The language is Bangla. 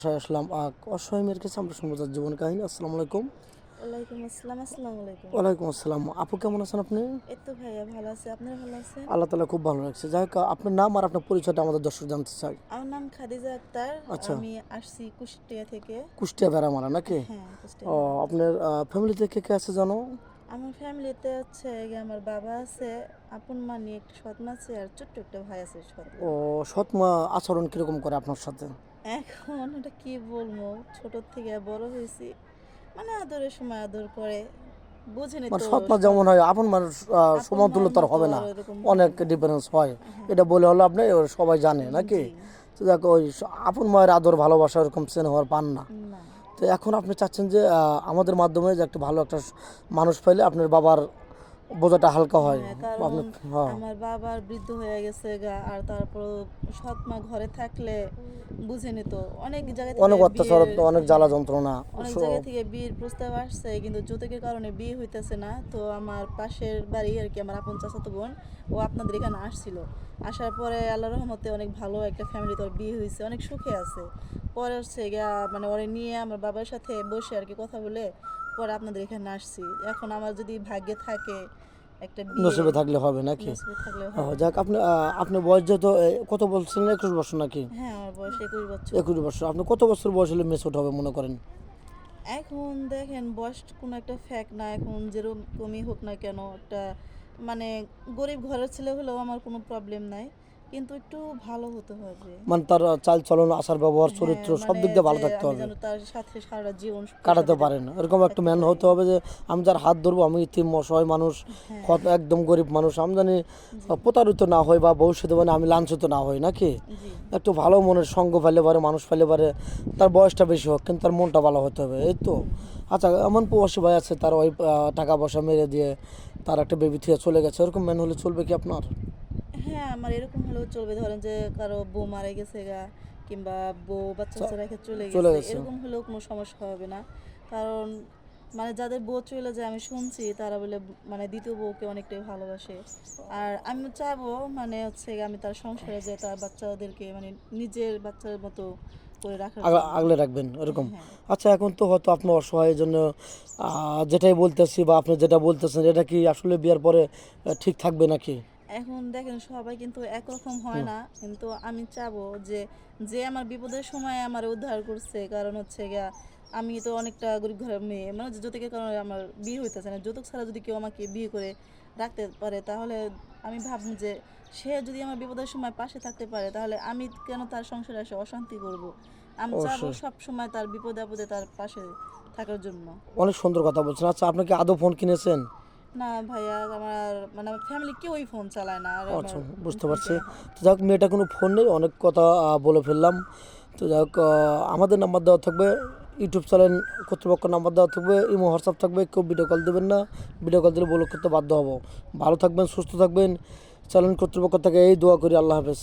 বাসায় আসলাম অসহায় মেয়ের কাছে আমরা শুনবো তার জীবন কাহিনী। আসসালামু আলাইকুম। ওয়ালাইকুম আসসালাম। আসসালামু আলাইকুম। ওয়ালাইকুম আসসালাম। আপু কেমন আছেন আপনি? এই তো ভাইয়া ভালো আছি। আপনারা ভালো আছেন? আল্লাহ তালা খুব ভালো লাগছে। যাই হোক, আপনার নাম আর আপনার পরিচয়টা আমাদের দর্শক জানতে চাই। আমার নাম খাদিজা আক্তার। আচ্ছা, আমি আসছি কুষ্টিয়া থেকে। কুষ্টিয়া ভেড়ামারা নাকি? হ্যাঁ, কুষ্টিয়া ও, ভেড়ামারা। আপনার ফ্যামিলিতে কে কে আছে জানো? আমার ফ্যামিলিতে হচ্ছে গিয়ে আমার বাবা আছে, আপন মা নিয়ে একটা সৎ মা আছে আর ছোট্ট একটা ভাই আছে সৎ ও, ভাই। সৎমা আচরণ কিরকম করে আপনার সাথে? এখন এটা কি বলবো, ছোট থেকে বড় হয়েছি, মানে আদরের সময় আদর করে, বুঝেনি মানে তো সৎমা সৎ যেমন হয় আপন মানুষ আপন সমতুল্য মার তার মতো হবে না, আর এরকম অনেক হয় না। ডিফারেন্স হয়। হ্যাঁ। এটা বলে হলো আপনি সবাই জানে নাকি? জি। তো দেখো, ওই আপন মায়ের আদর ভালোবাসা এরকম স্নেহ আর পান না। না। তো এখন আপনি চাচ্ছেন যে আমাদের মাধ্যমে যে একটা ভালো একটা মানুষ পাইলে আপনার বাবার বোঝাটা হালকা হয়। হ্যাঁ, আপনি, কারণ হ্যাঁ, আমার বাবার বৃদ্ধ হয়ে গেছে গা, আর তারপর সৎ মা ঘরে থাকলে বুঝেনি তো অনেক জায়গা থেকে অনেক অত্যাচার, বিয়ের, অনেক জ্বালা হ্যাঁ, যন্ত্রণা। অনেক জায়গা থেকে বিয়ের প্রস্তাব আসছে কিন্তু যৌতুকের কারণে বিয়ে হইতেছে না। তো আমার পাশের বাড়ি আর কি, আমার আপন চাচাতো বোন, ও আপনাদের এখানে আসছিল। আসার পরে আল্লাহর রহমতে অনেক ভালো একটা ফ্যামিলি তোর বিয়ে হয়েছে, অনেক সুখে আছে। পরে হচ্ছে গিয়া মানে ওরে নিয়ে আমার বাবার সাথে বসে আর কি কথা বলে পরে আপনাদের এখানে আসছি। এখন আমার যদি ভাগ্যে থাকে একটা বিয়ে, নসিবে থাকলে হবে নাকি? নসিবে থাকলে ও, হবে। যাক, আপনি আপনার বয়স যেহেতু কত বলছিলেন, 21 বছর নাকি? হ্যাঁ, আমার বয়স 21 বছর। 21 বছর। আপনি কত বছর বয়স হলে মেচুর হবে মনে করেন? এখন দেখেন বয়স কোনো একটা ফ্যাক্ট না, এখন যেরকমই হোক না কেন একটা মানে গরিব ঘরের ছেলে হলেও আমার কোনো প্রবলেম নাই, কিন্তু একটু ভালো হতে হবে। মানে তার চাল চলন, আচার ব্যবহার, হ্যাঁ, চরিত্র সব মানে দিক দিয়ে যে ভালো থাকতে আমি হবে, যেন তার সাথে সারা জীবন সুখের কাটাতে সাথে পারেন এরকম একটা থাকতে ম্যান পারি। হতে হবে যে আমি যার হাত ধরবো, আমি ইতিম অসহায় মানুষ, হ্যাঁ। একদম গরিব মানুষ, আমি জানি জি। প্রতারিত না হই বা ভবিষ্যতে মানে আমি লাঞ্ছিত না হই নাকি? জি। একটু ভালো মনের সঙ্গ পাইলে পারে, মানুষ পাইলে পারে, তার বয়সটা বেশি হোক কিন্তু তার মনটা ভালো হতে হবে, এই তো। হুম, হুম। আচ্ছা, এমন প্রবাসী ভাই আছে তার ওই টাকা পয়সা মেরে দিয়ে তার একটা বেবি থেকে চলে গেছে, এরকম ম্যান হলে চলবে কি আপনার? হ্যাঁ, আমার এরকম হলেও চলবে। ধরেন যে কারো বউ মারা গেছে গা, কিংবা বউ বাচ্চা-কাচ্চা রেখে চলে চলে গেছে, গেছে। এরকম হলেও কোনো সমস্যা হবে না। কারণ মানে যাদের বউ চলে যায় আমি শুনছি তারা বলে মানে দ্বিতীয় বউকে অনেকটাই ভালোবাসে। আর আমিও চাবো মানে হচ্ছে গিয়ে আমি তার সংসারে যে তার বাচ্চাদেরকে মানে নিজের বাচ্চার মতো করে রাখার জন্য। আগলে রাখবেন এরকম। হ্যাঁ। আচ্ছা, এখন তো হয়তো আপনি অসহায়ের জন্য যেটাই বলতেছি বা আপনি যেটা বলতেছেন এটা কি আসলে বিয়ার পরে ঠিক থাকবে নাকি? এখন দেখেন সবাই কিন্তু একরকম হয় হুম। না, কিন্তু আমি চাবো যে যে আমার বিপদের সময় আমার উদ্ধার করছে, কারণ হচ্ছে গিয়া আমি তো অনেকটা গরিব ঘরের মেয়ে, মানে যে যৌতুকের কারণে আমার বিয়ে হইতেছে না। যৌতুক ছাড়া যদি কেউ আমাকে বিয়ে করে রাখতে পারে তাহলে আমি ভাববো যে সে যদি আমার বিপদের সময় পাশে থাকতে পারে তাহলে আমি কেন তার সংসারে এসে অশান্তি করব। আমি চাবো অবশ্যই। সব সময় তার বিপদে আপদে তার পাশে থাকার জন্য। অনেক সুন্দর কথা বলছেন। আচ্ছা, আপনি কি আদৌ ফোন কিনেছেন? না ভাইয়া, আমার মানে আমার ফ্যামিলি কেউই ফোন চালায় না, আর আচ্ছা, আমার বুঝতে ফোন পারছি। কেনা হয়। তো যাই হোক, মেয়েটা কোনো ফোন নেই, অনেক কথা বলে ফেললাম। তো যাই হোক, আমাদের নাম্বার দেওয়া থাকবে, ইউটিউব চ্যানেল কর্তৃপক্ষের নাম্বার দেওয়া থাকবে, ইমো হোয়াটসঅ্যাপ থাকবে, কেউ ভিডিও কল দেবেন না, ভিডিও কল দিলে ব্লক করতে বাধ্য হবো। ভালো থাকবেন, সুস্থ থাকবেন, চ্যানেল কর্তৃপক্ষ থেকে এই দোয়া করি। আল্লাহ হাফেজ।